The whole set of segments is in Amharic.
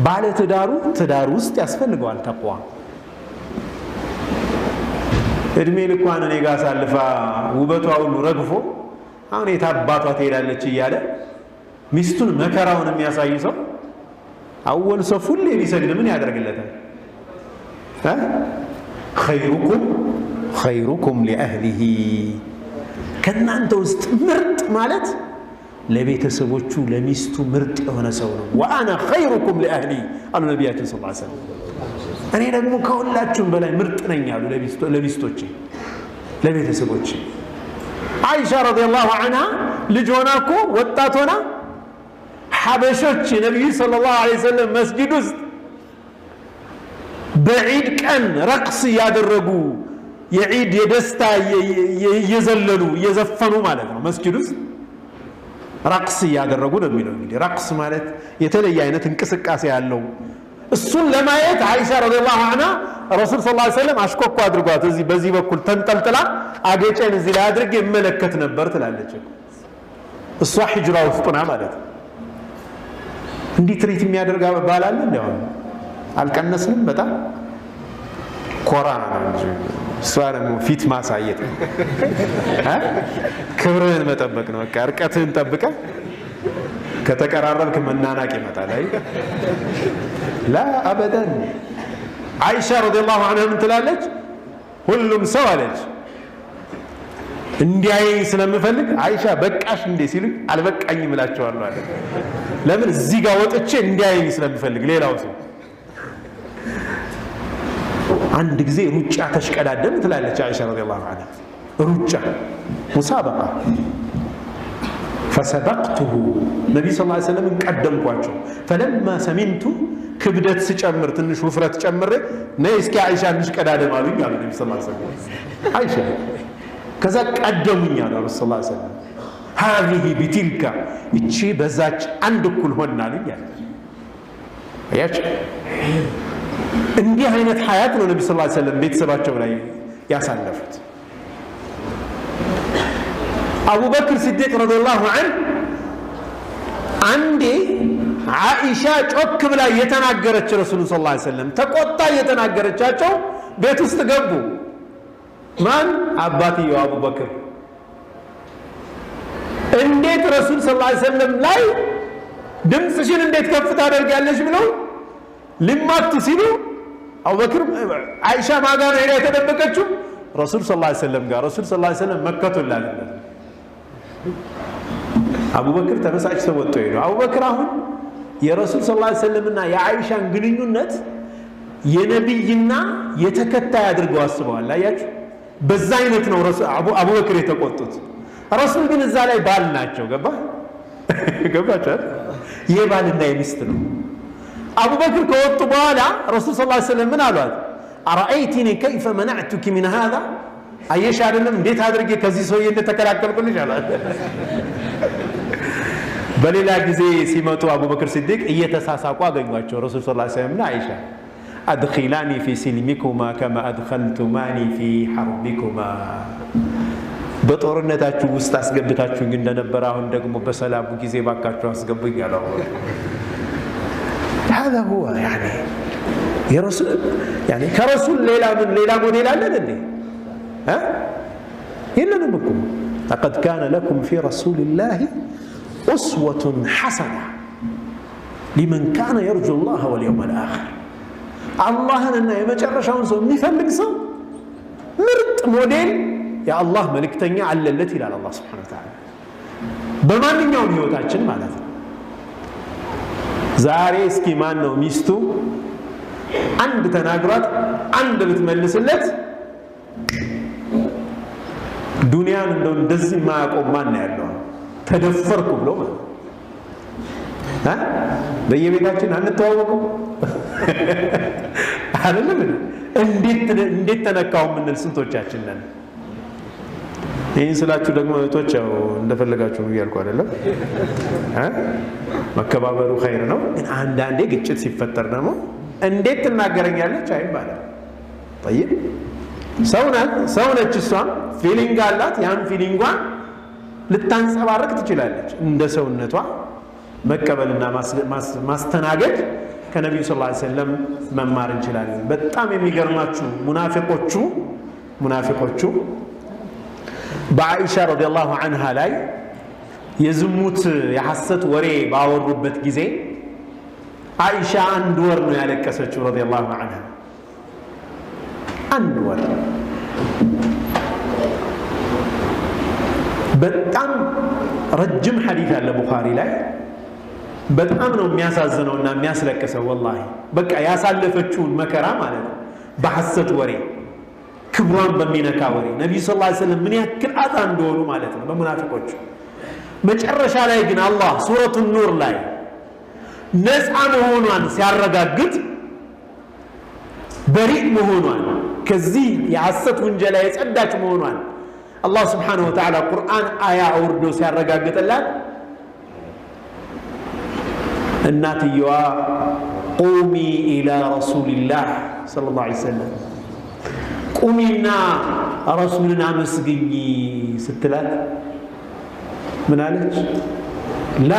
ባለ ትዳሩ ውስጥ ያስፈልገዋል ተቅዋ። እድሜ ልኳን እኔ ጋር ሳልፋ ውበቷ ሁሉ ረግፎ አሁን የታባቷ ትሄዳለች እያለ ሚስቱን መከራውን የሚያሳይ ሰው አወል ሰው ሁሌ ሊሰግድ ምን ያደርግለታል? ኸይሩኩም ሊአህሊሂ ከእናንተ ውስጥ ምርጥ ማለት ለቤተሰቦቹ ለሚስቱ ምርጥ የሆነ ሰው ነው። ወአና ኸይሩኩም ሊአህሊ አሉ ነቢያችን ሰለላሁ ዐለይሂ ወሰለም። እኔ ደግሞ ከሁላችሁም በላይ ምርጥ ነኝ አሉ ለሚስቶቼ ለቤተሰቦቼ። አይሻ ረዲየላሁ ዐንሃ ልጅ ሆና እኮ ወጣት ሆና ሐበሾች ነቢዩ ሰለላሁ ዐለይሂ ወሰለም መስጊድ ውስጥ በዒድ ቀን ረቅስ እያደረጉ የዒድ የደስታ እየዘለሉ እየዘፈኑ ማለት ነው። መስጊድ ውስጥ ረቅስ እያደረጉ ነው የሚለው። እንግዲህ ረቅስ ማለት የተለየ አይነት እንቅስቃሴ ያለው እሱን ለማየት አይሻ ረዲየላሁ ዐንሃ ረሱል ሰለላሁ ዐለይሂ ወሰለም አሽኮኮ አድርጓት እዚህ በዚህ በኩል ተንጠልጥላ አገጨን እዚህ ላይ አድርጌ እመለከት ነበር ትላለች። እሷ ሂጅራ ውስጥና ማለት ነው። እንዲህ ትሪት የሚያደርግ ባል አለ እንዴ? አሁን አልቀነስንም። በጣም ኮራ ነው እንጂ እሷ ደግሞ ፊት ማሳየት ነው። ክብርህን መጠበቅ ነው። በቃ እርቀትህን ጠብቀህ ከተቀራረብክ መናናቅ ይመጣል። አይ ላ አበደን። አይሻ ረዲየላሁ ዐንሃ ምን ትላለች? ሁሉም ሰው አለች እንዲያየኝ ስለምፈልግ አይሻ በቃሽ እንዴ ሲሉኝ አልበቃኝም እላቸዋለሁ አለ። ለምን እዚህ ጋር ወጥቼ እንዲያየኝ ስለምፈልግ ሌላው ሰው። አንድ ጊዜ ሩጫ ተሽቀዳደም ትላለች አይሻ ረዲየላሁ ዐንሃ። ሩጫ ሙሳበቃ ፈሰበቅቱሁ ነቢ ሰለላሁ ዐለይሂ ወሰለም ቀደምኳቸው። ፈለማ ሰሚንቱ ክብደት ስጨምር ትንሽ ውፍረት ጨምሬ ነይ እስኪ አይሻ እንሽቀዳደም አሉኝ አሉ ነቢ ሰለላሁ ዐለይሂ ወሰለም። አይሻ ከዛ ቀደሙኝ አሉ ረሱል ሰለላሁ ዐለይሂ ወሰለም። ሃዚሂ ቢቲልካ እቺ በዛች አንድ እኩል ሆናልኝ አለች። አያችሁ እንዲህ አይነት ሐያት ነው ነቢ ሰለላሁ ዐለይሂ ወሰለም ቤተሰባቸው ላይ ያሳለፉት። አቡበክር ሲዲቅ ረዲየላሁ ዐንሁ አንዴ ዓኢሻ ጮክ ብላ የተናገረች ረሱሉን ሰለላሁ ዐለይሂ ወሰለም ተቆጣ የተናገረቻቸው ቤት ውስጥ ገቡ። ማን? አባትየው አቡበክር። እንዴት ረሱል ሰለላሁ ዐለይሂ ወሰለም ላይ ድምፅሽን እንዴት ከፍ ታደርጊያለሽ ብለው ሊማቱ ሲሉ አቡበክር አይሻ ማጋ ነው ሄዳ የተደበቀችው ረሱል ሰለላሁ ዐለይሂ ወሰለም ጋር። ረሱል ሰለላሁ ዐለይሂ ወሰለም መከቱላል። አቡበክር ተበሳጭተው ወጥቶ ሄዱ። አቡበክር አሁን የረሱል ሰለላሁ ዐለይሂ ወሰለምና የአይሻን ግንኙነት የነብይና የተከታይ አድርገው አስበዋል። አያችሁ በዛ አይነት ነው አቡበክር የተቆጡት። ረሱል ግን እዛ ላይ ባል ናቸው። ገባችሁ? የባልና የሚስት ነው። አቡበክር ከወጡ በኋላ ረሱል ሰለላሁ ዐለይሂ ወሰለም ምን አሏት? አረአይቲኒ ከይፈ መናዕቱኪ ሚን ሃዛ አየሽ አይደለም እንዴት አድርጌ ከዚህ ሰውዬ እንደተከላከልኩልሽ አሏት። በሌላ ጊዜ ሲመጡ አቡበክር ሲዲቅ እየተሳሳቁ አገኟቸው ረሱል ሰለላሁ ዐለይሂ ወሰለም እና አይሻ አድኺላኒ ፊ ሲልሚኩማ ከማ አድኸልቱማኒ ፊ ሐርቢኩማ በጦርነታችሁ ውስጥ አስገብታችሁኝ እንደነበረ አሁን ደግሞ በሰላሙ ጊዜ ባካችሁ አስገቡኝ አለው። هذا هو يعني ከረሱል ሌላ ሞዴል አለን እንዴ? የለንም እኮ لقد كان لكم في رسول الله أسوة حسنة لمن كان يرجو الله واليوم الآخر አላህንና የመጨረሻውን ሰው የሚፈልግ ሰው ምርጥ ሞዴል የአላህ መልእክተኛ አለለት ይላል አላህ ሱብሓነሁ ወተዓላ በማንኛውም ህይወታችን ማለት ነው። ዛሬ እስኪ ማን ነው ሚስቱ አንድ ተናግሯት አንድ ብትመልስለት ዱንያን እንደዚህ ማያቆም ማን ያለው ተደፈርኩ ብሎ ማለት በየቤታችን አንተዋወቅም አይደለም እንዴት ተነካው ምንል ስንቶቻችን ነን? ይህን ስላችሁ ደግሞ እህቶች ያው እንደፈለጋችሁ ነው እያልኩ አይደለም። መከባበሩ ኸይር ነው። ግን አንዳንዴ ግጭት ሲፈጠር ደግሞ እንዴት ትናገረኛለች አይባልም። طيب ሰው ነች እሷም ፊሊንግ አላት። ያን ፊሊንጓን ልታንጸባርቅ ትችላለች እንደ ሰውነቷ መቀበልና ማስተናገድ ከነብዩ ሰለላሁ ዐለይሂ ወሰለም መማር እንችላለን። በጣም የሚገርማችሁ ሙናፊቆቹ በአኢሻ ረዲየላሁ ዐንሃ ላይ የዝሙት የሐሰት ወሬ ባወሩበት ጊዜ አኢሻ አንድ ወር ነው ያለቀሰችው ረዲየላሁ ዐንሃ። አንድ ወር በጣም ረጅም ሐዲስ አለ ቡኻሪ ላይ። በጣም ነው የሚያሳዝነውና የሚያስለቅሰው ወላሂ። በቃ ያሳለፈችውን መከራ ማለት ነው በሐሰት ወሬ፣ ክብሯን በሚነካ ወሬ ነብዩ ሰለላሁ ዐለይሂ ወሰለም ምን ያክል አጣ እንደሆኑ ማለት ነው በሙናፊቆቹ። መጨረሻ ላይ ግን አላህ ሱረቱ ኑር ላይ ነፃ መሆኗን ሲያረጋግጥ በሪእ መሆኗን ከዚህ የሐሰት ወንጀል የጸዳች መሆኗን አላህ ስብሓነሁ ወተዓላ ቁርአን አያ አውርዶ ሲያረጋግጥላት እናትየዋ ቁሚ ኢላ ረሱሊላህ ሰለላሁ ዐለይሂ ወሰለም ቁሚና ረሱልን አመስግኝ ስትላት ምን አለች? ላ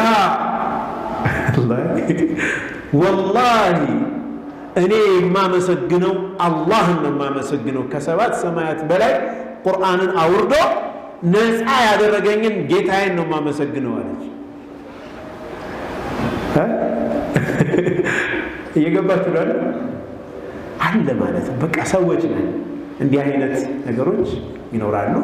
ወላሂ እኔ የማመሰግነው አላህን ነው የማመሰግነው ከሰባት ሰማያት በላይ ቁርአንን አውርዶ ነፃ ያደረገኝን ጌታዬን ነው የማመሰግነው አለች። እየገባችሁ አለ ማለት በቃ ሰዎች ነን። እንዲህ አይነት ነገሮች ይኖራሉ።